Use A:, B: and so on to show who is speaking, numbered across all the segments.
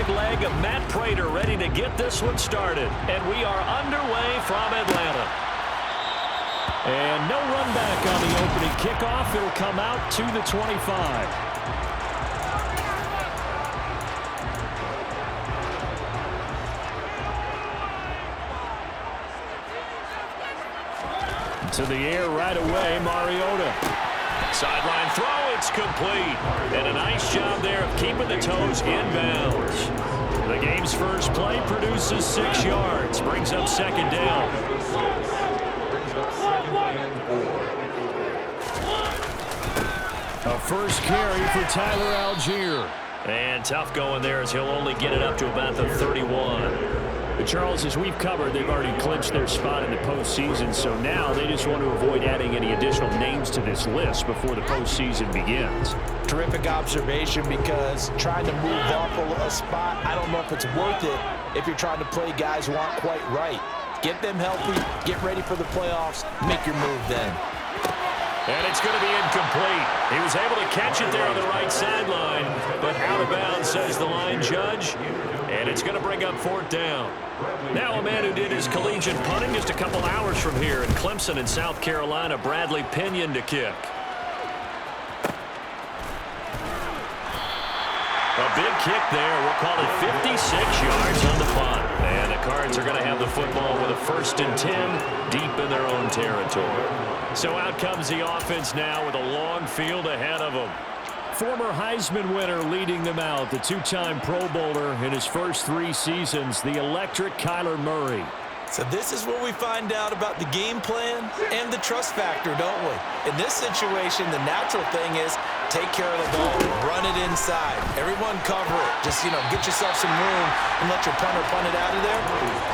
A: quarterback leg of Matt Prater ready to get this one started. And we are underway from Atlanta. And no run back on the opening kickoff. It'll come out to the 25. To the air right away, Mariota. Sideline throw, it's complete. And a nice job there of keeping the toes inbounds. The game's first play produces 6 yards. Brings up second down. A first carry for Tyler Algier. And tough going there as he'll only get it up to about the 31. But Charles, as we've covered, they've already clinched their spot in the postseason, so now they just want to avoid adding any additional names to this list before the postseason begins.
B: Terrific observation, because trying to move up a spot, I don't know if it's worth it if you're trying to play guys who aren't quite right. Get them healthy, get ready for the playoffs, make your move then.
A: And it's going to be incomplete. He was able to catch it there on the right sideline, but out of bounds, says the line judge. And it's going to bring up fourth down. Now a man who did his collegiate punting just a couple hours from here in Clemson in South Carolina, Bradley Pinion to kick. A big kick there. We'll call it 56 yards on the punt. And the Cards are going to have the football with a 1st and 10 deep in their own territory. So out comes the offense now with a long field ahead of them. Former Heisman winner leading them out, the 2-time Pro Bowler in his first 3 seasons, the electric Kyler Murray.
B: So this is where we find out about the game plan and the trust factor, don't we? In this situation, the natural thing is take care of the ball, run it inside. Everyone cover it. Just, get yourself some room and let your punter punt it out of there.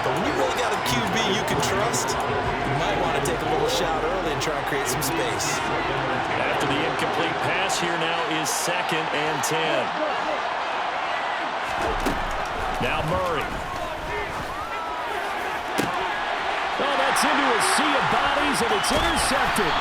B: But when you really got a QB you can trust, you might want to take a little shot early and try and create some space.
A: After the incomplete pass, here now is 2nd and 10. Now Murray. Oh, that's into a sea of bodies, and it's intercepted.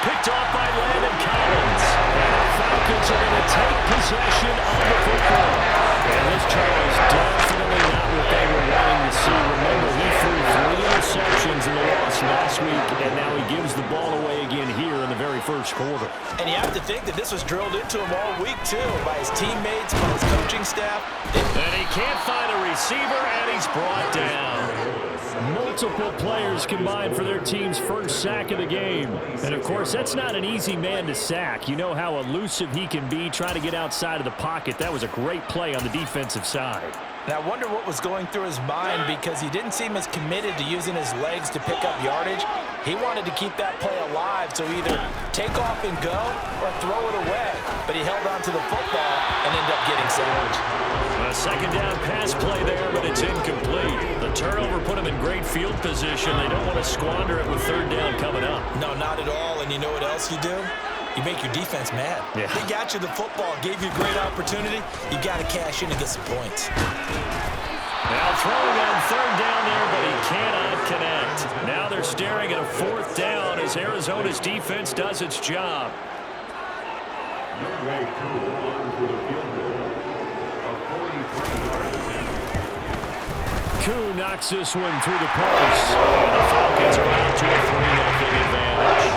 A: Picked off by Landon Collins. And the Falcons are going to take possession of the football. And this, Charles, definitely not what they were wanting to see. Remember, he threw 3 interceptions in the loss last week, and now he gives the ball away again here in the very first quarter.
B: And you have to think that this was drilled into him all week, too, by his teammates, by his coaching staff.
A: And he can't find a receiver, and he's brought down. Multiple players combined for their team's first sack of the game. And, of course, that's not an easy man to sack. You know how elusive he can be trying to get outside of the pocket. That was a great play on the defensive side.
B: And I wonder what was going through his mind, because he didn't seem as committed to using his legs to pick up yardage. He wanted to keep that play alive, so either take off and go or throw it away. But he held on to the football and ended up getting saved.
A: A 2nd down pass play there, but it's incomplete. The turnover put him in great field position. They don't want to squander it with 3rd down coming up.
B: No, not at all. And you know what else you do? You make your defense mad.
A: Yeah.
B: They got you the football, gave you a great opportunity. You got to cash in and get some points.
A: Now throwing on 3rd down there, but he cannot connect. Now they're staring at a 4th down as Arizona's defense does its job. Koo knocks this one through the post. And the Falcons are out to a 3-0 advantage.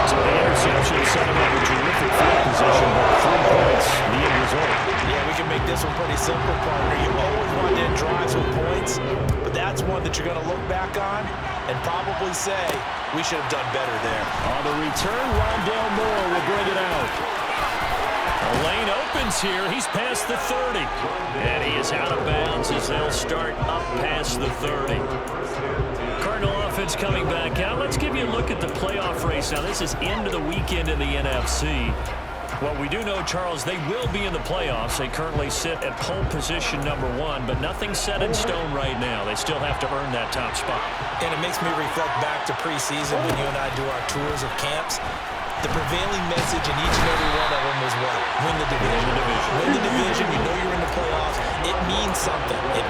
A: So the interception set him up a terrific field position, but 3 points, the end result.
B: Yeah, we can make this one pretty simple, partner. You always want to end drives with points, but that's one that you're going to look back on and probably say, we should have done better there.
A: On the return, Rondale Moore will bring it out. The lane opens here. He's past the 30. And he is out of bounds as they'll start up past the 30. Cardinal offense coming back out. Let's give you a look at the playoff race. Now, this is into the weekend in the NFC. Well, we do know, Charles, they will be in the playoffs. They currently sit at pole position #1, but nothing's set in stone right now. They still have to earn that top spot.
B: And it makes me reflect back to preseason when you and I do our tours of camps. The prevailing message in each and every one of them was what? Win the division. Win the division. You know you're in the playoffs. It means something. It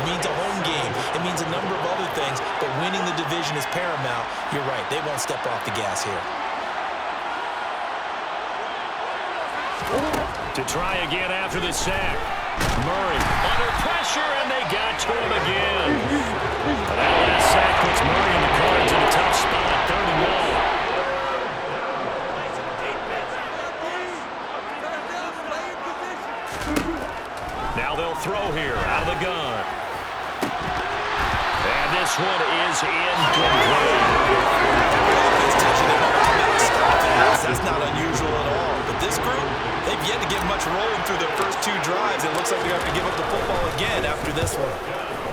B: means a home game. It means a number of other things, but winning the division is paramount. You're right. They won't step off the gas here.
A: To try again after the sack. Murray under pressure, and they got to him again. That last sack puts Murray and the Cards in a tough spot, 3rd and long. Now they'll throw here out of the gun. And this one is incomplete.
B: That's not unusual at all. But this group, they've yet to get much rolling through their first 2 drives. It looks like they're going to have to give up the football again after this one.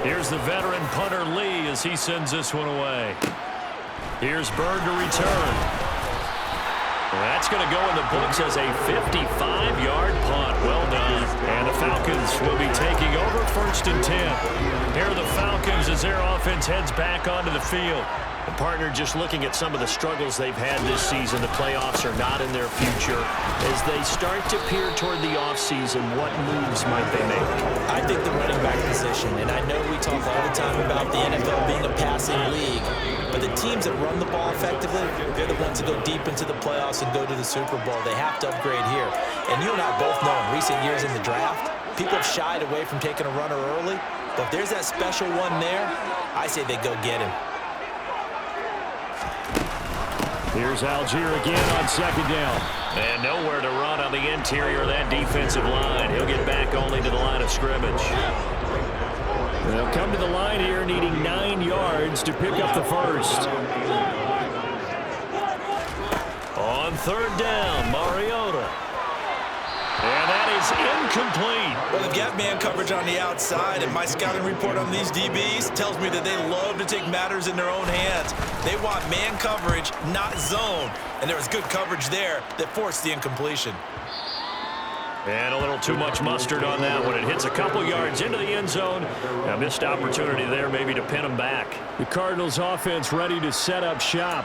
A: Here's the veteran punter Lee as he sends this one away. Here's Bird to return. That's going to go in the books as a 55-yard punt. Well done. And the Falcons will be taking over 1st and 10. Here are the Falcons as their offense heads back onto the field. The partner just looking at some of the struggles they've had this season. The playoffs are not in their future. As they start to peer toward the offseason, what moves might they make?
B: I think the running back position, and I know we talk all the time about the NFL being a passing league, but the teams that run the ball effectively, they're the ones that go deep into the playoffs and go to the Super Bowl. They have to upgrade here. And you and I both know in recent years in the draft, people have shied away from taking a runner early, but if there's that special one there, I say they go get him.
A: Here's Algier again on 2nd down. And nowhere to run on the interior of that defensive line. He'll get back only to the line of scrimmage. They'll come to the line here needing 9 yards to pick up the first. On 3rd down, Mariota. And that is incomplete.
B: Well, they've got man coverage on the outside, and my scouting report on these DBs tells me that they love to take matters in their own hands. They want man coverage, not zone. And there was good coverage there that forced the incompletion.
A: And a little too much mustard on that one. It hits a couple yards into the end zone. A missed opportunity there maybe to pin them back. The Cardinals offense ready to set up shop.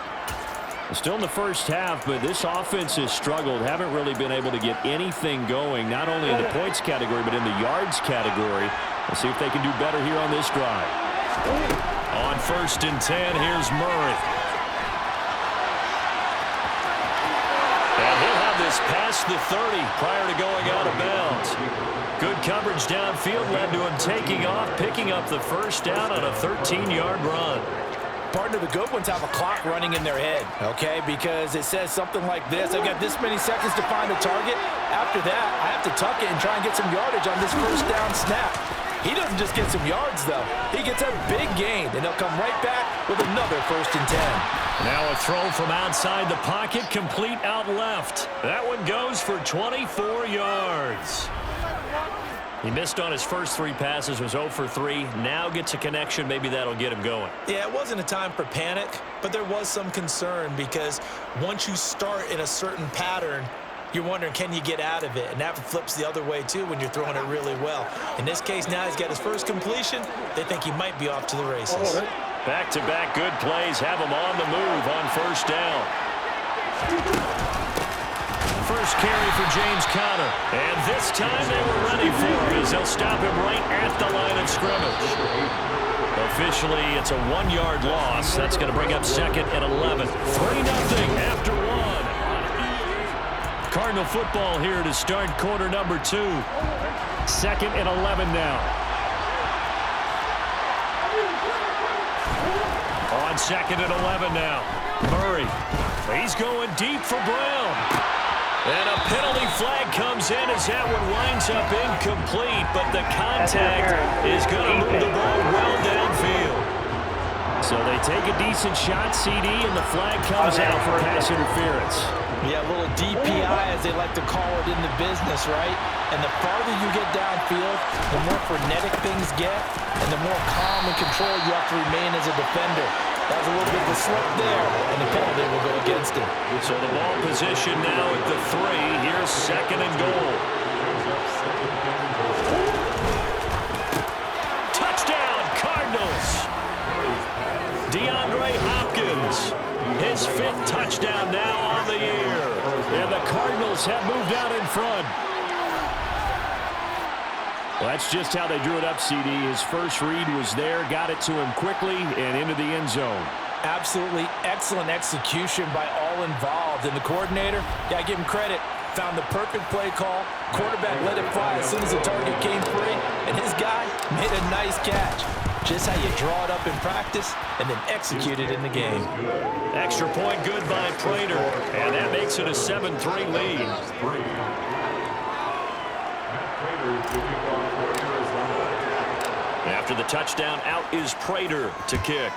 A: Still in the first half, but this offense has struggled. Haven't really been able to get anything going, not only in the points category, but in the yards category. Let's see if they can do better here on this drive. On 1st and 10, here's Murray. And he'll have this past the 30 prior to going out of bounds. Good coverage downfield led to him taking off, picking up the first down on a 13-yard run.
C: Partner, the good ones have a clock running in their head, okay? Because it says something like this. I've got this many seconds to find a target. After that, I have to tuck it and try and get some yardage on this first down snap. He doesn't just get some yards, though. He gets a big gain, and he'll come right back with another 1st and 10.
A: Now a throw from outside the pocket, complete out left. That one goes for 24 yards. He missed on his first 3 passes, was 0 for 3. Now gets a connection. Maybe that'll get him going.
B: Yeah, it wasn't a time for panic, but there was some concern because once you start in a certain pattern, you're wondering, can you get out of it? And that flips the other way, too, when you're throwing it really well. In this case, now he's got his first completion. They think he might be off to the races.
A: Back-to-back good plays have him on the move on 1st down. First carry for James Conner. And this time they were ready for him as they'll stop him right at the line of scrimmage. Officially, it's a 1-yard loss. That's going to bring up 2nd and 11. 3-0 after 1. Cardinal football here to start quarter number 2. 2nd and 11 now. On 2nd and 11 now. Murray. He's going deep for Brown. And a penalty flag comes in as that one winds up incomplete, but the contact is going to move the ball well downfield. So they take a decent shot, CD, and the flag comes out for pass interference.
C: Yeah, a little DPI, as they like to call it in the business, right? And the farther you get downfield, the more frenetic things get, and the more calm and control you have to remain as a defender. That was a little bit of a slip there, and the penalty will go against him.
A: So the ball position now at the 3. Here's 2nd and goal. Touchdown, Cardinals! DeAndre Hopkins, his 5th touchdown now on the year. And the Cardinals have moved out in front. Well, that's just how they drew it up, CD. His first read was there, got it to him quickly, and into the end zone.
C: Absolutely excellent execution by all involved. And the coordinator, yeah, I give him credit. Found the perfect play call. Quarterback let it fly as soon as the target came free, and his guy made a nice catch. Just how you draw it up in practice and then execute it in the game.
A: Extra point good by Prater, and that makes it a 7-3 lead. After the touchdown, out is Prater to kick.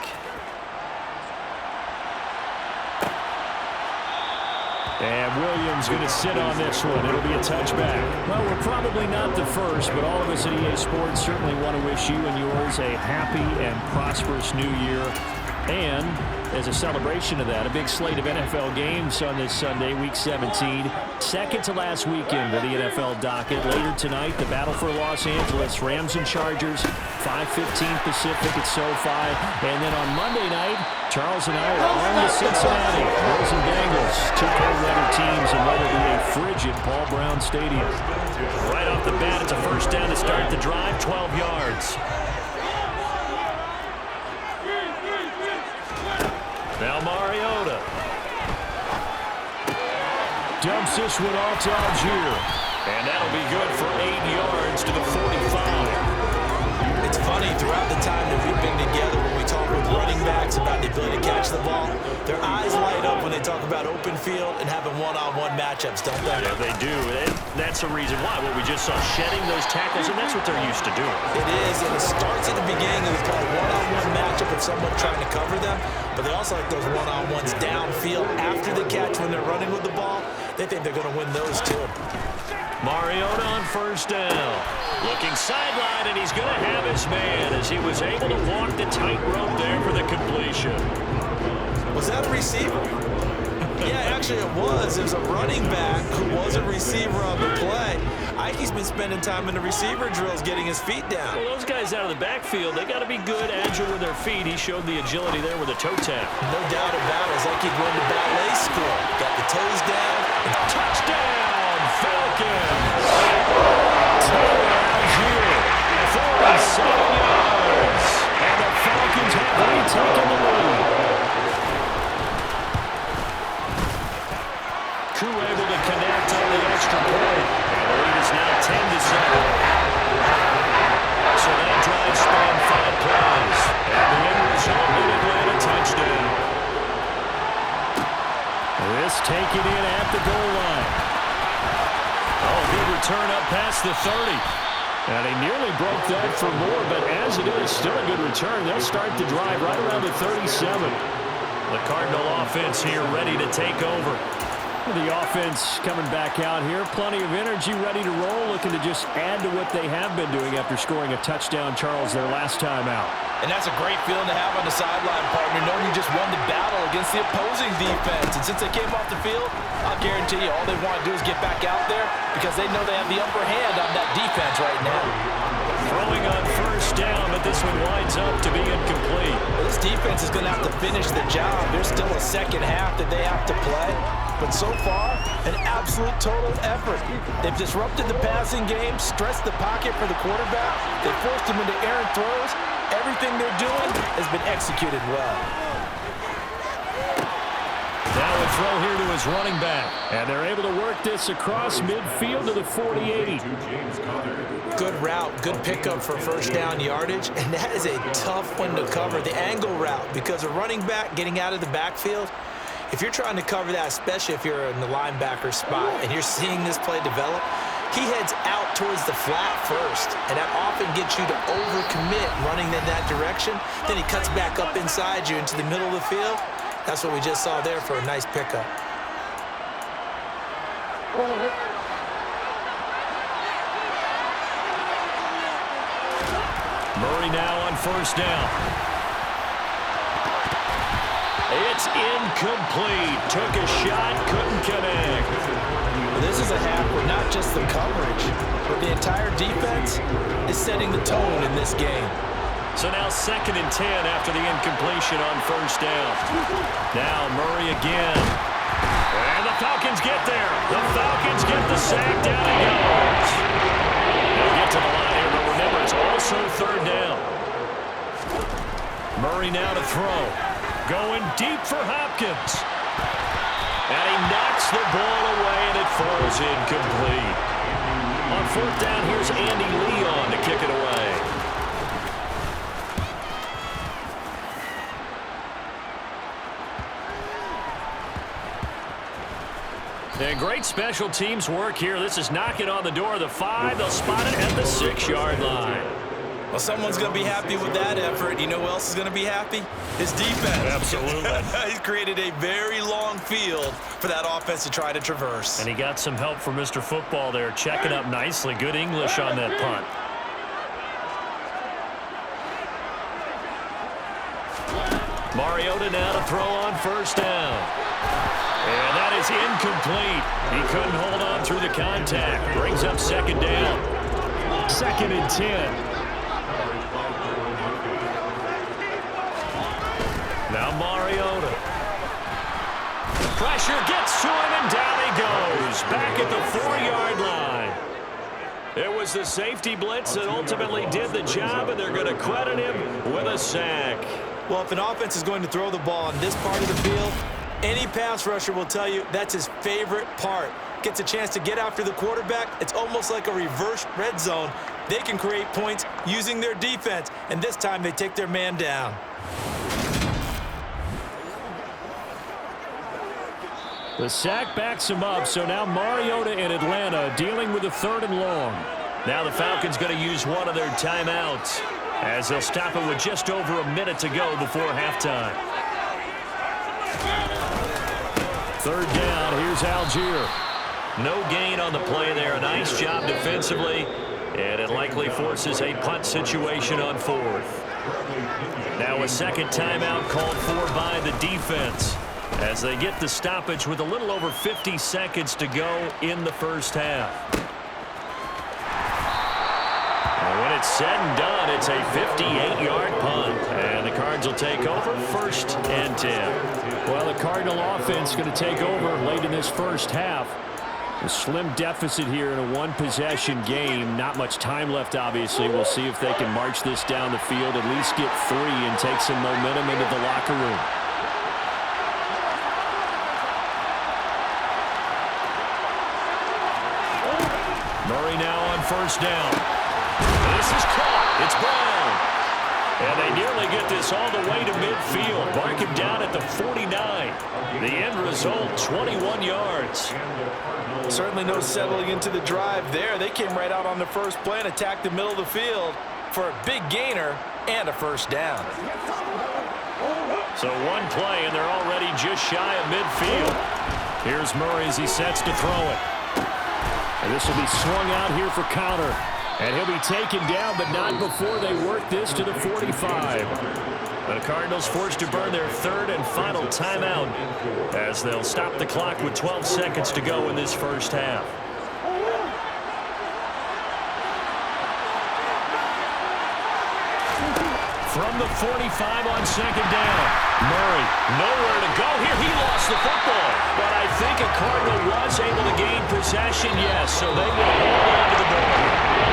A: And Williams going to sit on this one. It'll be a touchback. Well, we're probably not the first, but all of us at EA Sports certainly want to wish you and yours a happy and prosperous new year. And as a celebration of that, a big slate of NFL games on this Sunday, Week 17. Second to last weekend with the NFL docket. Later tonight, the battle for Los Angeles, Rams and Chargers, 5:15 Pacific at SoFi. And then on Monday night, Charles and I are on to Cincinnati. Bills and Bengals, two cold-weather teams, and what will be a frigid Paul Brown Stadium. Right off the bat, it's a first down to start the drive, 12 yards. Now Mariota. Dumps this one off to Algier. And that'll be good for 8 yards to the 45.
B: It's funny, throughout the time that we've been together, when we talk with running backs about the ability to catch the ball, their eyes light up when they talk about open field and having one-on-one matchups, don't they?
A: Yeah, they do. That's the reason why. What we just saw, shedding those tackles, and that's what they're used to doing.
B: It is, and it starts at the beginning of the play, one-on-one matchup of someone trying to cover them, but they also like those one-on-ones downfield after the catch when they're running with the ball. They think they're going to win those too.
A: Mariota on first down. Looking sideline, and he's going to have his man as he was able to walk the tightrope there for the completion.
B: Was that a receiver? Yeah, actually it was. It was a running back who was a receiver on the play. Ike's been spending time in the receiver drills getting his feet down.
A: Well, those guys out of the backfield, they got to be good, agile with their feet. He showed the agility there with a toe tap.
B: No doubt about it. It's like he'd run the ballet school. Got the toes down.
A: Touchdown, Falcons! Algier, 47 yards. And the Falcons have retaken the lead. Crew able to connect on the extra point. And the lead is now 10-7. So that drive span 5 plays. And the end result, New Atlanta touchdown. This taken in at the goal line. Oh, good return up past the 30. And he nearly broke that for more, but as it is, still a good return. They'll start the drive right around the 37. The Cardinal offense here ready to take over. The offense coming back out here. Plenty of energy, ready to roll, looking to just add to what they have been doing after scoring a touchdown, Charles, their last time out.
C: And that's a great feeling to have on the sideline, partner, knowing you just won the battle against the opposing defense. And since they came off the field, I'll guarantee you all they want to do is get back out there because they know they have the upper hand on that defense right now.
A: Throwing on first down, but this one winds up to be incomplete.
C: Well, this defense is going to have to finish the job. There's still a second half that they have to play. But so far, an absolute total effort. They've disrupted the passing game, stressed the pocket for the quarterback. They forced him into errant throws. Everything they're doing has been executed well.
A: Now a throw here to his running back. And they're able to work this across midfield to the 48.
B: Good route, good pickup for first down yardage, and that is a tough one to cover, the angle route, because a running back getting out of the backfield, if you're trying to cover that, especially if you're in the linebacker spot and you're seeing this play develop, he heads out towards the flat first, and that often gets you to overcommit running in that direction. Then he cuts back up inside you into the middle of the field. That's what we just saw there for a nice pickup.
A: Murray now on first down. It's incomplete. Took a shot, couldn't connect.
C: This is a half where not just the coverage, but the entire defense is setting the tone in this game.
A: So now 2nd and 10 after the incompletion on first down. Now Murray again. And the Falcons get there. The Falcons get the sack down and yards. They'll get to the line here, but remember, it's also 3rd down. Murray now to throw. Going deep for Hopkins. And he knocks the ball away, and it falls incomplete. On fourth down, here's Andy Leon to kick it away. And great special teams work here. This is knocking on the door of the 5. They'll spot it at the 6-yard line.
B: Well, someone's going to be happy with that effort. You know who else is going to be happy? His defense.
A: Absolutely.
B: He's created a very long field for that offense to try to traverse.
A: And he got some help from Mr. Football there, checking up nicely. Good English on that punt. Mariota now to throw on first down. And that is incomplete. He couldn't hold on through the contact. Brings up second down. 2nd and 10. Now Mariota. Pressure gets to him, and down he goes. Back at the 4-yard line. It was the safety blitz that ultimately did the job, and they're going to credit him with a sack.
B: Well, if an offense is going to throw the ball on this part of the field, any pass rusher will tell you that's his favorite part. Gets a chance to get after the quarterback. It's almost like a reverse red zone. They can create points using their defense, and this time they take their man down.
A: The sack backs him up, so now Mariota in Atlanta dealing with a 3rd and long. Now the Falcons going to use one of their timeouts as they'll stop it with just over a minute to go before halftime. 3rd down, here's Algier. No gain on the play there. A nice job defensively, and it likely forces a punt situation on 4th. Now a second timeout called for by the defense as they get the stoppage with a little over 50 seconds to go in the first half. And when it's said and done, it's a 58-yard punt, and the Cards will take over 1st and 10. Well, the Cardinal offense going to take over late in this first half. A slim deficit here in a one-possession game. Not much time left, obviously. We'll see if they can march this down the field, at least get 3 and take some momentum into the locker room. Murray now on first down. This is caught. It's Brown. And they nearly get this all the way to midfield. Mark him down at the 49. The end result, 21 yards.
C: Certainly no settling into the drive there. They came right out on the first play and attacked the middle of the field for a big gainer and a first down.
A: So one play, and they're already just shy of midfield. Here's Murray as he sets to throw it. And this will be swung out here for counter. And he'll be taken down, but not before they work this to the 45. The Cardinals forced to burn their 3rd and final timeout as they'll stop the clock with 12 seconds to go in this first half. From the 45 on second down. Murray, nowhere to go here. He lost the football. But I think a Cardinal was able to gain possession, yes, so they will hold on to the ball.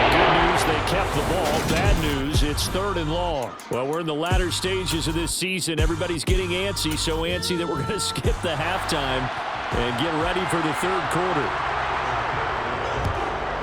A: Good news, they kept the ball. Bad news, it's 3rd and long. Well, we're in the latter stages of this season. Everybody's getting antsy, so antsy that we're going to skip the halftime and get ready for the 3rd quarter.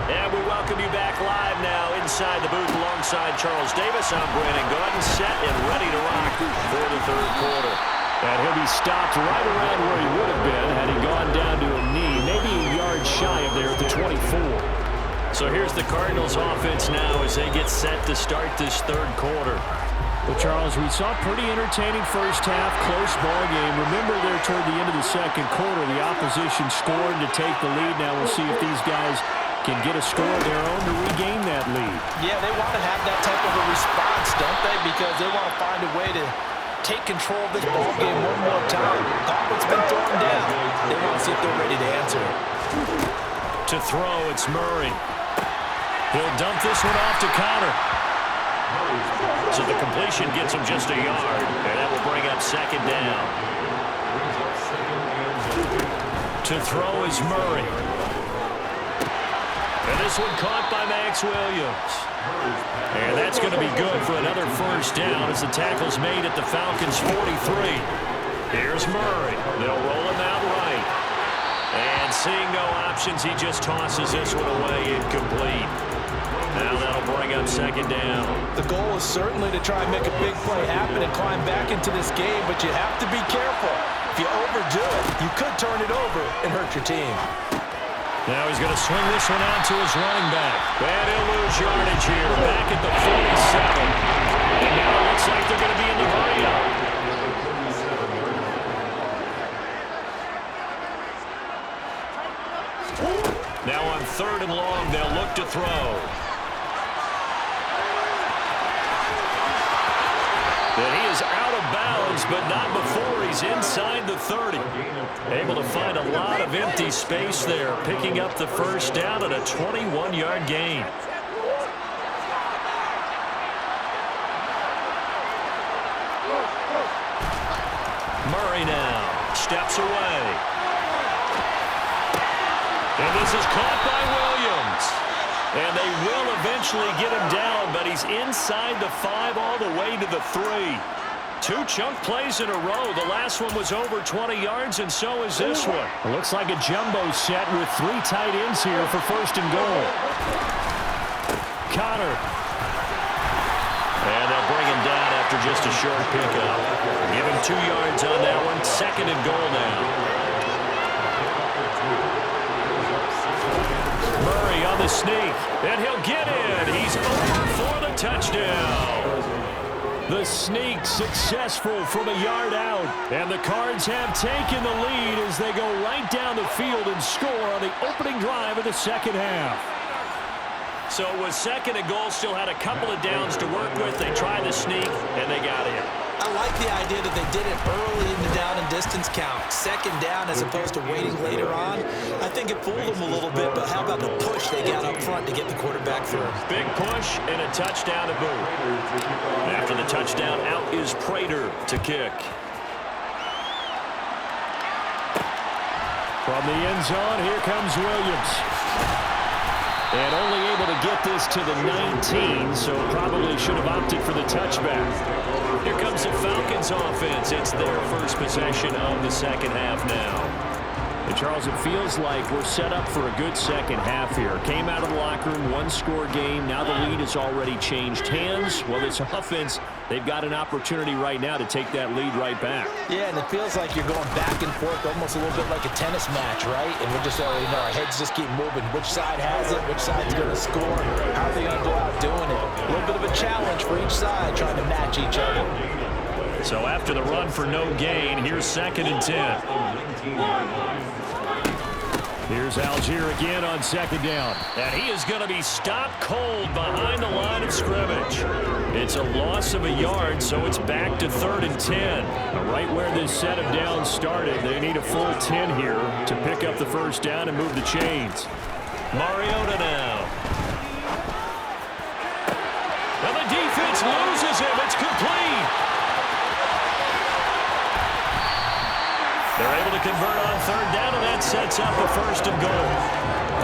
A: And we welcome you back live now inside the booth alongside Charles Davis. I'm Brandon Gordon, set and ready to rock for the 3rd quarter. And he'll be stopped right around where he would have been had he gone down to a knee, maybe a yard shy of there at the 24. So here's the Cardinals offense now as they get set to start this 3rd quarter. Well, Charles, we saw a pretty entertaining first half, close ball game. Remember there toward the end of the 2nd quarter, the opposition scored to take the lead. Now we'll see if these guys can get a score of their own to regain that lead.
C: Yeah, they want to have that type of a response, don't they? Because they want to find a way to take control of this ball game one more time. Gauntlet's been thrown down. They want to see if they're ready to answer it.
A: To throw, it's Murray. He'll dump this one off to counter. So the completion gets him just a yard, and that will bring up second down. To throw is Murray. And this one caught by Max Williams. And that's going to be good for another first down as the tackle's made at the Falcons' 43. Here's Murray. They'll roll him out right. seeing no options, he just tosses this one away, incomplete. Now that'll bring up second down.
C: The goal is certainly to try and make a big play happen and climb back into this game, but you have to be careful. If you overdo it, you could turn it over and hurt your team.
A: Now he's going to swing this one out to his running back. And he'll lose yardage here, back at the 47. And now it looks like they're going to be in the hurry-up. Now on 3rd and long, they'll look to throw. And he is out of bounds, but not before he's inside the 30. Able to find a lot of empty space there, picking up the first down at a 21-yard gain. Murray now steps away. And this is caught by Williams. And they will eventually get him down, but he's inside the 5 all the way to the 3. 2 chunk plays in a row. The last one was over 20 yards, and so is this one. It looks like a jumbo set with 3 tight ends here for 1st and goal. Connor. And they'll bring him down after just a short pickup. Give him 2 yards on that one. 2nd and goal now. Murray on the sneak, and he'll get in. He's over for the touchdown. The sneak successful from a yard out, and the Cards have taken the lead as they go right down the field and score on the opening drive of the 2nd half. So it was 2nd and goal, still had a couple of downs to work with. They tried the sneak, and they got in.
B: I like the idea that they did it early in the down and distance count. 2nd down as opposed to waiting later on. I think it fooled them a little bit, but how about the push they got up front to get the quarterback through?
A: Big push and a touchdown to boot. After the touchdown, out is Prater to kick. From the end zone, here comes Williams. And only able to get this to the 19, so probably should have opted for the touchback. Here comes the Falcons offense. It's their first possession of the 2nd half now. And Charles, it feels like we're set up for a good 2nd half here. Came out of the locker room, 1-score game. Now the lead has already changed hands. Well, this offense, they've got an opportunity right now to take that lead right back.
C: Yeah, and it feels like you're going back and forth, almost a little bit like a tennis match, right? And we're just already know our heads just keep moving. Which side has it? Which side's going to score? How are they going to go out doing it? A little bit of a challenge for each side, trying to match each other.
A: So after the run for no gain, here's 2nd and 10. Here's Algier again on 2nd down. And he is going to be stopped cold behind the line of scrimmage. It's a loss of a yard, so it's back to 3rd and 10. Right where this set of downs started, they need a full 10 here to pick up the first down and move the chains. Mariota now. And the defense loses him. It's complete. They're able to convert on 3rd down, and that sets up the 1st and goal.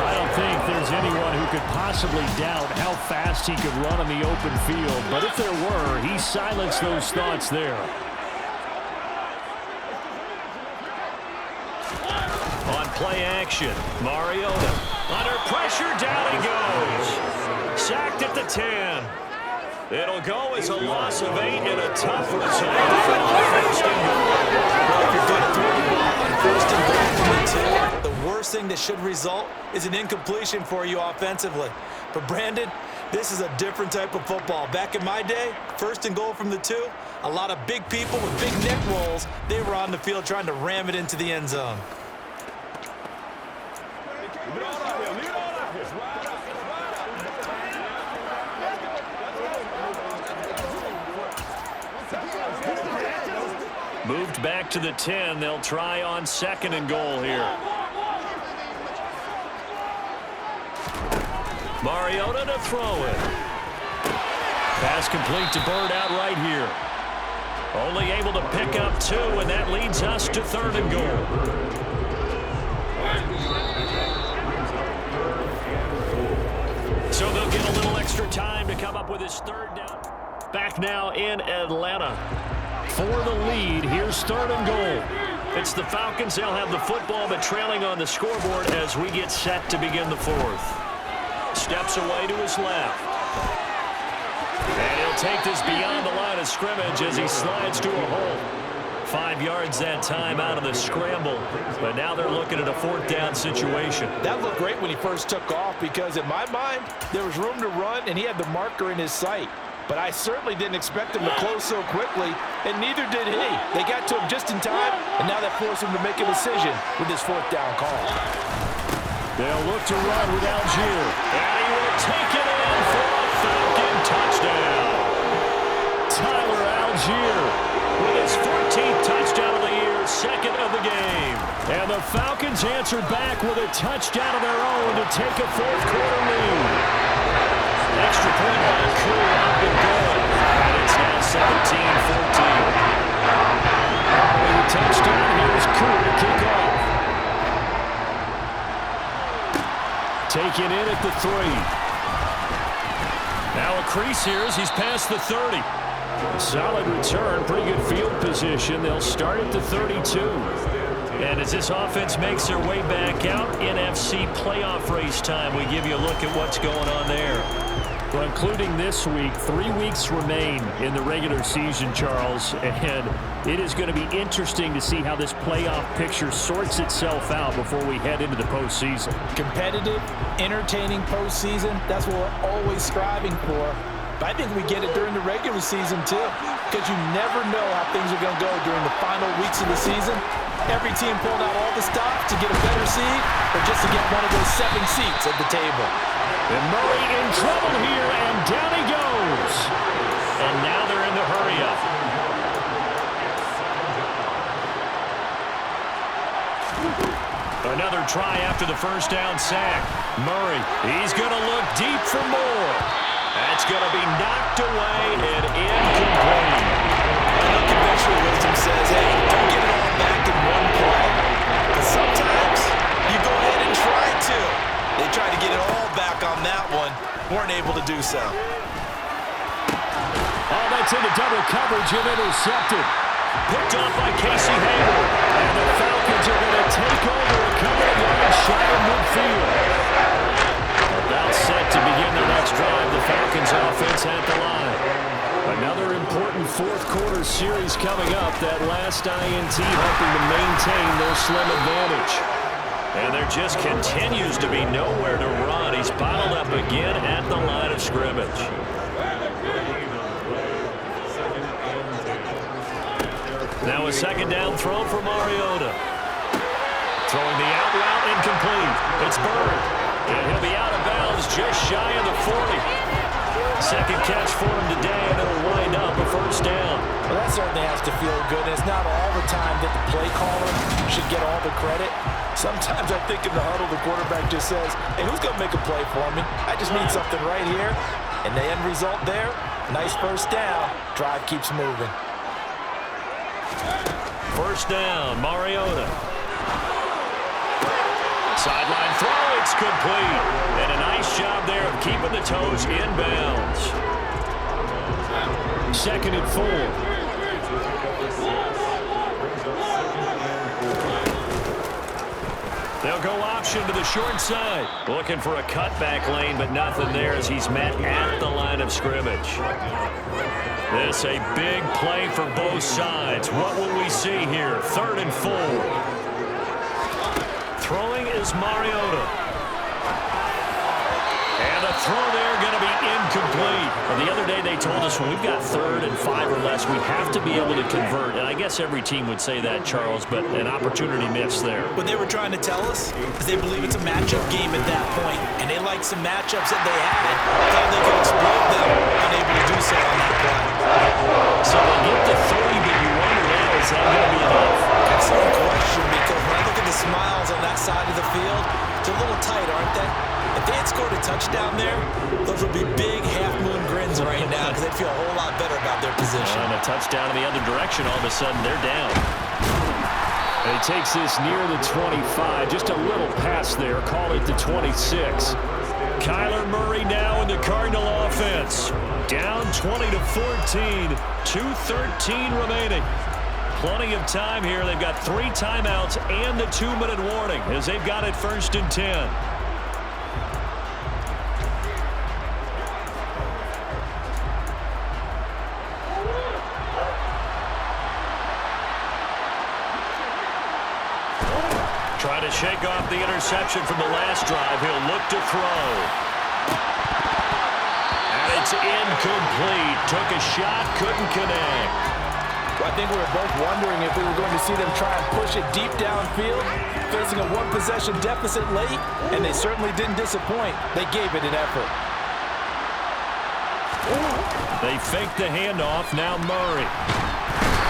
A: I don't think there's anyone who could possibly doubt how fast he could run on the open field. But if there were, he silenced those thoughts there. On play action, Mariota. Under pressure, down he goes. Sacked at the 10. It'll go as a loss of 8 and a tough result for the 1st and goal.
B: If you're good at throwing the ball on 1st and goal from the 2, the worst thing that should result is an incompletion for you offensively. But Brandon, this is a different type of football. Back in my day, 1st and goal from the 2, a lot of big people with big neck rolls, they were on the field trying to ram it into the end zone.
A: Moved back to the 10. They'll try on 2nd and goal here. Mariota to throw it. Pass complete to Bird out right here. Only able to pick up 2, and that leads us to 3rd and goal. So they'll get a little extra time to come up with his 3rd down. Back now in Atlanta. For the lead, here's 3rd and goal. It's the Falcons. They'll have the football, but trailing on the scoreboard as we get set to begin the fourth. Steps away to his left. And he'll take this beyond the line of scrimmage as he slides to a hole. 5 yards that time out of the scramble, but now they're looking at a fourth down situation.
C: That looked great when he first took off because in my mind, there was room to run and he had the marker in his sight. But I certainly didn't expect him to close so quickly, and neither did he. They got to him just in time, and now that forced him to make a decision with his fourth down call.
A: They'll look to run with Algier, and he will take it in for a Falcon touchdown. Tyler Algier with his 14th touchdown of the year, second of the game. And the Falcons answered back with a touchdown of their own to take a fourth-quarter lead. Extra point by Crew up and good. And it's now 17-14. With a touchdown, here's Crew to kick off. Taken in at the 3. Now a crease here as he's past the 30. Solid return, pretty good field position. They'll start at the 32. And as this offense makes their way back out, NFC playoff race time, we give you a look at what's going on there. Well, including this week, 3 weeks remain in the regular season, Charles, and it is going to be interesting to see how this playoff picture sorts itself out before we head into the postseason.
C: Competitive, entertaining postseason, that's what we're always striving for. But I think we get it during the regular season, too, because you never know how things are going to go during the final weeks of the season. Every team pulled out all the stops to get a better seed or just to get one of those 7 seats at the table.
A: And Murray in trouble here, and down he goes. And now they're in the hurry-up. Another try after the first down sack. Murray, he's going to look deep for more. That's going to be knocked away and incomplete.
B: Conventional wisdom says, hey, don't get it all back in one play. But sometimes you go ahead and try to. They tried to get it all back on that one. Weren't able to do so.
A: Oh, that's into double coverage and intercepted. Picked off by Casey Hayward. And the Falcons are going to take over a couple of yards shy of midfield. About set to begin the next drive. The Falcons offense at the line. Another important fourth-quarter series coming up. That last INT helping to maintain their slim advantage. And there just continues to be nowhere to run. He's bottled up again at the line of scrimmage. Now a second down throw for Mariota. Throwing the out route incomplete. It's Bird. And he'll be out of bounds just shy of the 40. Second catch for him today, and it'll wind up a first down.
C: Well, that certainly has to feel good. It's not all the time that the play caller should get all the credit. Sometimes I think in the huddle, the quarterback just says, hey, who's going to make a play for me? I just need something right here. And the end result there, nice first down. Drive keeps moving.
A: First down, Mariota. Sideline throw, it's complete. And a nice job there of keeping the toes inbounds. Second and 4. They'll go option to the short side. Looking for a cutback lane, but nothing there as he's met at the line of scrimmage. This a big play for both sides. What will we see here? Third and 4. Throwing is Mariota. And the throw there going to be incomplete. Well, the other day they told us when we've got 3rd and 5 or less, we have to be able to convert. And I guess every team would say that, Charles, but an opportunity missed there.
B: What they were trying to tell us is they believe it's a matchup game at that point, and they like some matchups that they had, how they could exploit them, unable to do so on that play.
A: So they get to 3, but you wonder now, is that going to be enough?
B: Excellent question, because when I look at the smiles on that side of the field, they're a little tight, aren't they? If they had scored a touchdown there, those would be big half-moon grins right now because they'd feel a whole lot better about their position.
A: And a touchdown in the other direction, all of a sudden they're down. And he takes this near the 25, just a little pass there, call it the 26. Kyler Murray now in the Cardinal offense. Down 20-14, 2:13 remaining. Plenty of time here. They've got 3 timeouts and the 2-minute warning as they've got it 1st and 10. Trying to shake off the interception from the last drive. He'll look to throw. And it's incomplete. Took a shot, couldn't connect.
C: Well, I think we were both wondering if we were going to see them try and push it deep downfield, facing a 1-possession deficit late, and they certainly didn't disappoint. They gave it an effort.
A: They fake the handoff. Now Murray.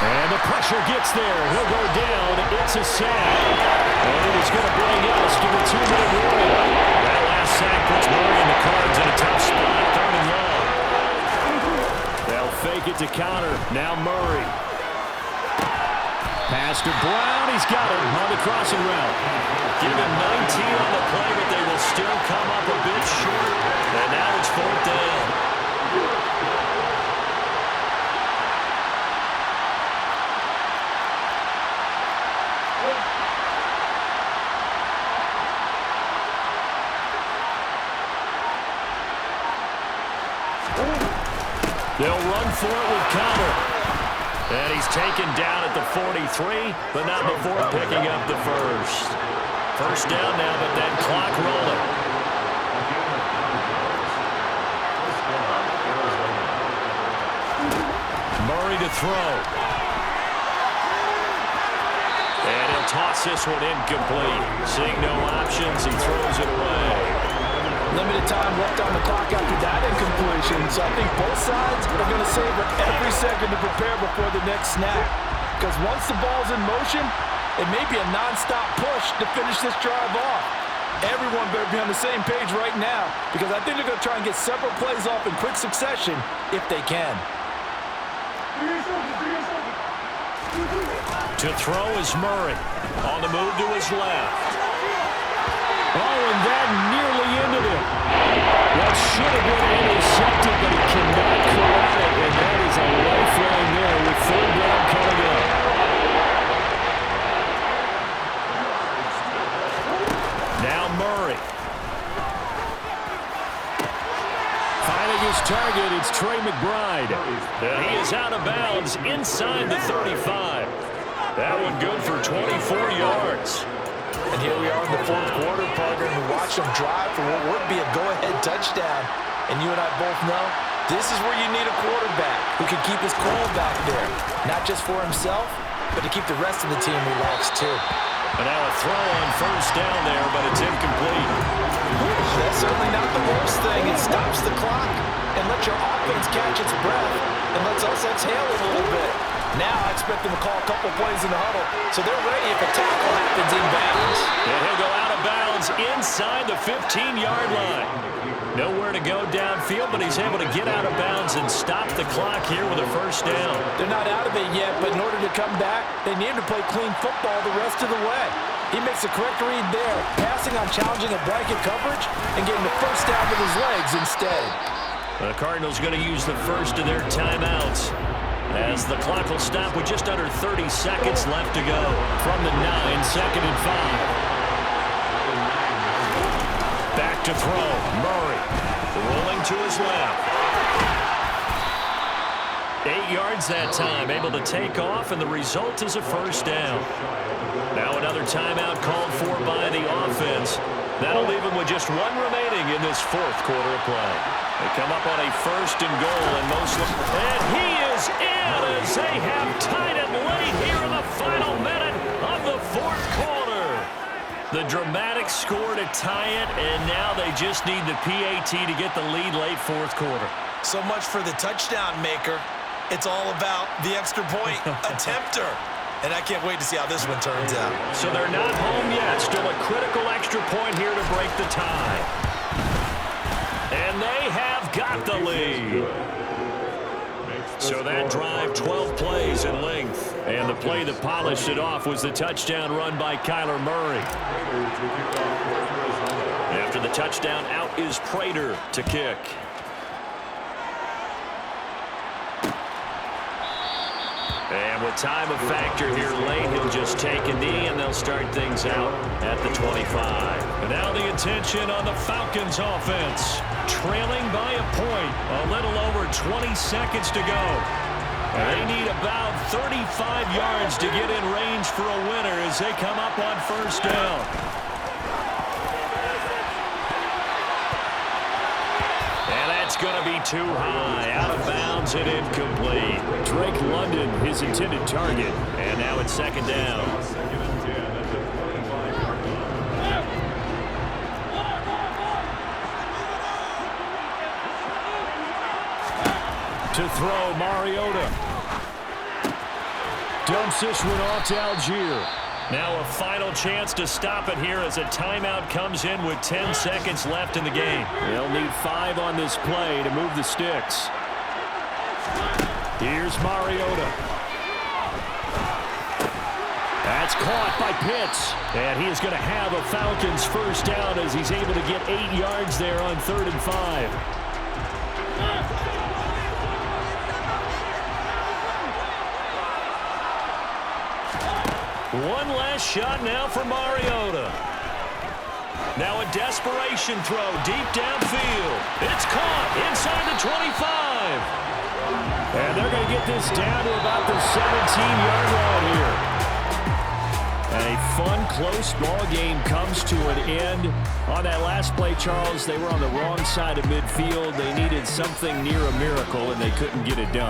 A: And the pressure gets there. He'll go down. It's a sack. And it's going to bring us to the 2-minute warning. That last sack puts Murray and the Cards in a tough spot. 3rd and long. They'll fake it to counter. Now Murray. Pass to Brown. He's got it on the crossing route. Give him 19 on the play, but they will still come up a bit short. And now it's 4th down. They'll run for it with Connor. And he's taken down at the 43, but not before picking up the first. 1st down now, but that clock rolling. Murray to throw. And he'll toss this one incomplete. Seeing no options, he throws it away.
C: Limited time left on the clock after that incompletion, so I think both sides are going to savor every second to prepare before the next snap. Because once the ball's in motion, it may be a non-stop push to finish this drive off. Everyone better be on the same page right now, because I think they're going to try and get several plays off in quick succession if they can.
A: To throw is Murray. On the move to his left. Oh, and that nearly ended it. That should have been intercepted, but he cannot corral it, and that is a lifeline there with 3rd down coming up. Now Murray. Finding his target, it's Trey McBride. And he is out of bounds inside the 35. That one good for 24 yards.
C: And here we are in the 4th quarter, partner, and we watch them drive for what would be a go-ahead touchdown. And you and I both know this is where you need a quarterback who can keep his cool back there. Not just for himself, but to keep the rest of the team relaxed, too.
A: And now a throw on 1st down there, but it's incomplete.
C: That's certainly not the worst thing. It stops the clock and lets your offense catch its breath and lets us exhale a little bit. Now I expect them to call a couple plays in the huddle, so they're ready if a tackle happens inbounds.
A: And he'll go out of bounds inside the 15-yard line. Nowhere to go downfield, but he's able to get out of bounds and stop the clock here with a 1st down.
C: They're not out of it yet, but in order to come back, they need to play clean football the rest of the way. He makes the correct read there, passing on challenging a blanket coverage and getting the 1st down with his legs instead.
A: The Cardinals going to use the first of their timeouts, as the clock will stop with just under 30 seconds left to go from the 9, 2nd and 5. Back to throw. Murray rolling to his left. 8 yards that time, able to take off, and the result is a 1st down. Now another timeout called for by the offense. That'll leave them with just 1 remaining in this 4th quarter of play. They come up on a 1st and goal, and he is in as they have tied it late here in the final minute of the 4th quarter. The dramatic score to tie it, and now they just need the PAT to get the lead late 4th quarter.
B: So much for the touchdown maker. It's all about the extra point attempter. And I can't wait to see how this one turns out.
A: So they're not home yet. Still a critical extra point here to break the tie. And they have got the lead. So that drive, 12 plays in length. And the play that polished it off was the touchdown run by Kyler Murray. After the touchdown, out is Prater to kick. And with time a factor here late, he'll just take a knee, and they'll start things out at the 25. And now the attention on the Falcons offense. Trailing by a point, a little over 20 seconds to go. And they need about 35 yards to get in range for a winner as they come up on first down. And that's going to be too high, out of bounds and incomplete. Drake London, his intended target. And now it's second down. To throw, Mariota. Dumps this one off to Algier. Now a final chance to stop it here as a timeout comes in with 10 seconds left in the game. They'll need 5 on this play to move the sticks. Here's Mariota. That's caught by Pitts. And he is going to have a Falcons first down as he's able to get 8 yards there on 3rd and 5. One last shot now for Mariota. Now a desperation throw deep downfield. It's caught inside the 25. And they're going to get this down to about the 17-yard line here. And a fun, close ball game comes to an end. On that last play, Charles, they were on the wrong side of midfield. They needed something near a miracle, and they couldn't get it done.